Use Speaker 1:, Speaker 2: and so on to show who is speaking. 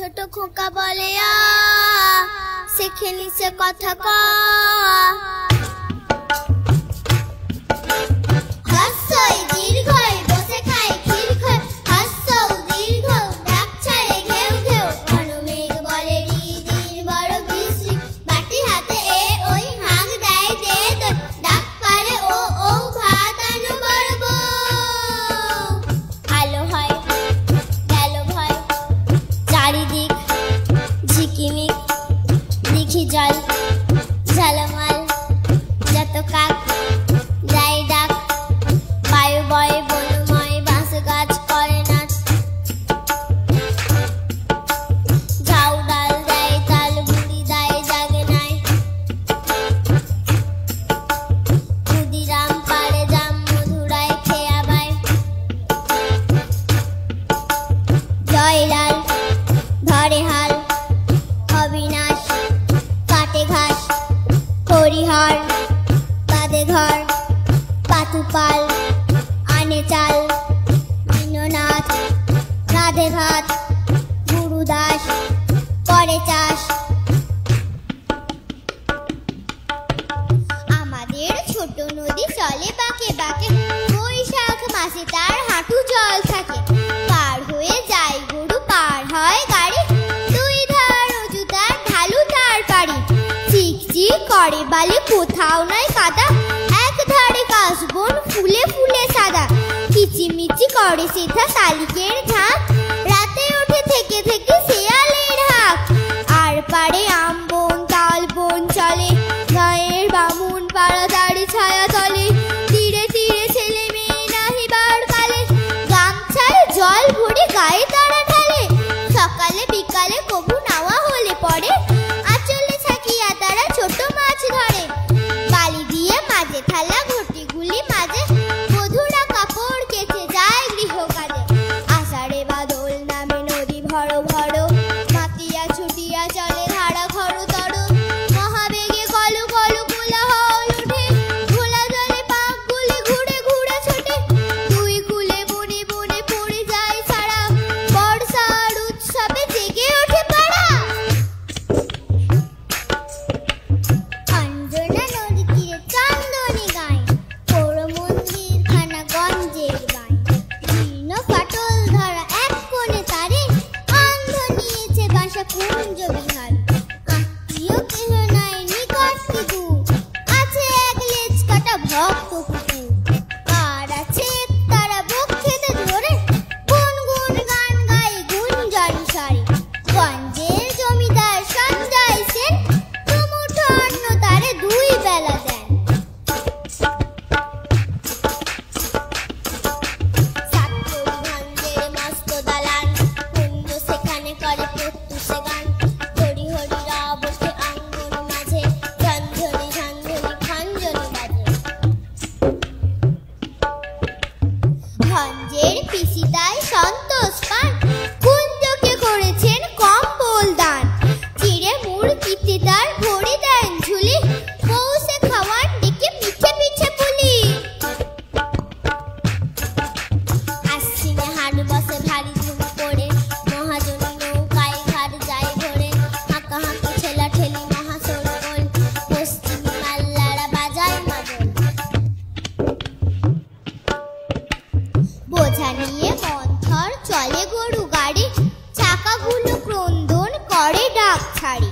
Speaker 1: ছোট খোকা বলে আ শেখে নিছে কথা ক হাসই দীর্ঘই বসে খায় ক্ষীর খায় হাসও দীর্ঘ ডাক ছাড়ে ঘেউ ঘেউ অনুমেঘ বলে দিদির বড় বৃষ্টি বাটি হাতে এ ওই হাঁক দেয় দে দই ডাক পারে ও ও ভাত আনো বড় বউ আলো হয় গেল ভয় চারিদিক ঝিকিমিক দেখি জল ঝালমাল যত কাক যাই ডাক বায়ু বয় বনময় বাঁশ গাছ করে নাচ ঝাউ ডাল দেয় তাল বুড়ি দেয় জাগে নাই ক্ষুদিরাম পাড়ে জাম মধুরায় খেয়া বায় জয়লাল ধরে হাল অবিনাশ কাটে ঘাস হরিহর বাদে ঘর পাতুপাল আনে চাল দীননাথ রাধে ভাত গুরুদাস করে চাষ আমাদের ছোট নদী চলে বাঁকে বাঁকে বৈশাখ মাসে তার হাঁটু জল থাকে পার হয়ে যায় গরু পার হয় গাড়ি দুই ধার উঁচু তার ঢালু তার পাড়ি চিকচিক করে বালি কোথাও নাই কাদা এক ধারে কাশবন ফুলে ফুলে সাদা কিচিমিচি করে সেথা শালিকের ঝাঁক রাতে ওঠে থেকে থেকে শেয়ালের হাঁক আর পারে আম বন তাল বন চলে গায়ের বামুন পাড়া দাড়ি ছায়া তলে তীরে তীরে ছেলে মেয়ে নাহিবার কালে গামছায় জল ভরে গায়ে তারা ঢালে সকালে বিকালে কবু নাওয়া হলে পড়ে আঁচলে ছাকিয়া তারা ছোট মাছ ধরে বালি দিয়ে মাঝে থালা ঘটিগুলি মাঝে বধূরা কাপড় কেচে যায় গৃহ কাজে আষাঢ়ে বাদল নামে নদী ভরো ভরো মাতিয়া ছুটিয়া চলে ধারা খরতর মহাবেগে কলু কলু কোলাহল ওঠে ঘোলা জলে পাকগুলি ঘুরে ঘুরে ছোটে দুই কুলে বনে বনে পড়ে যায় ছাড়া বর্ষার উৎসবে জেগে ওঠে পাড়া অঞ্জনা নদী তীরে চান্দনী গায় পৌর মন্দির খানা গঞ্জের গায় জীর্ণ ফাটল ধরা এক কোণে তারে অন্ধ নিয়েছে বাসা কুঞ্জ বিহার আত্মীয় কেহ নাই নিকট কি দূর আছে এক লেজ কাটা ভক্ত কুকুর আর আছে তারা বক্ষেতে ধরে গুন গুন গান গায় গুঞ্জরি সারে গঞ্জের জমিদার সঞ্জয় সেন দুমুঠো অন্ন তারে দুই বেলা দেন সাতপুরগঞ্জের মস্ত দালান কুঞ্জ সেখানে করে প্রত্যুষে গান হরি হরি রাব ওঠে আঙ্গন মাঝে ঝঞ্ঝনি ঝঞ্ঝনি খঞ্জনি বাজে ভঞ্জের পিসিদায় সন্তোষ পান কুঞ্জকে করেছেন কম্বল দান চিড়ে মুড় কিতে তার ভরে দেন ঝুলি পৌষে খাওয়ার ডেকে পিঠে পিঠে পুলি আশ্বিনে হাট বসে ভারী ধুম পড়ে মহাজনী নৌকায় ঘাট যায় ভরে হাঁকা হাঁকা ঠেলা ঠেলি মহাসরগোল পশ্চিমী মাল্লারা বাজায় মাদল বোঝা নিয়ে মন্থর চলে গরু গাড়ি চাকাগুলো ক্রন্দন করে ডাক ছাড়ি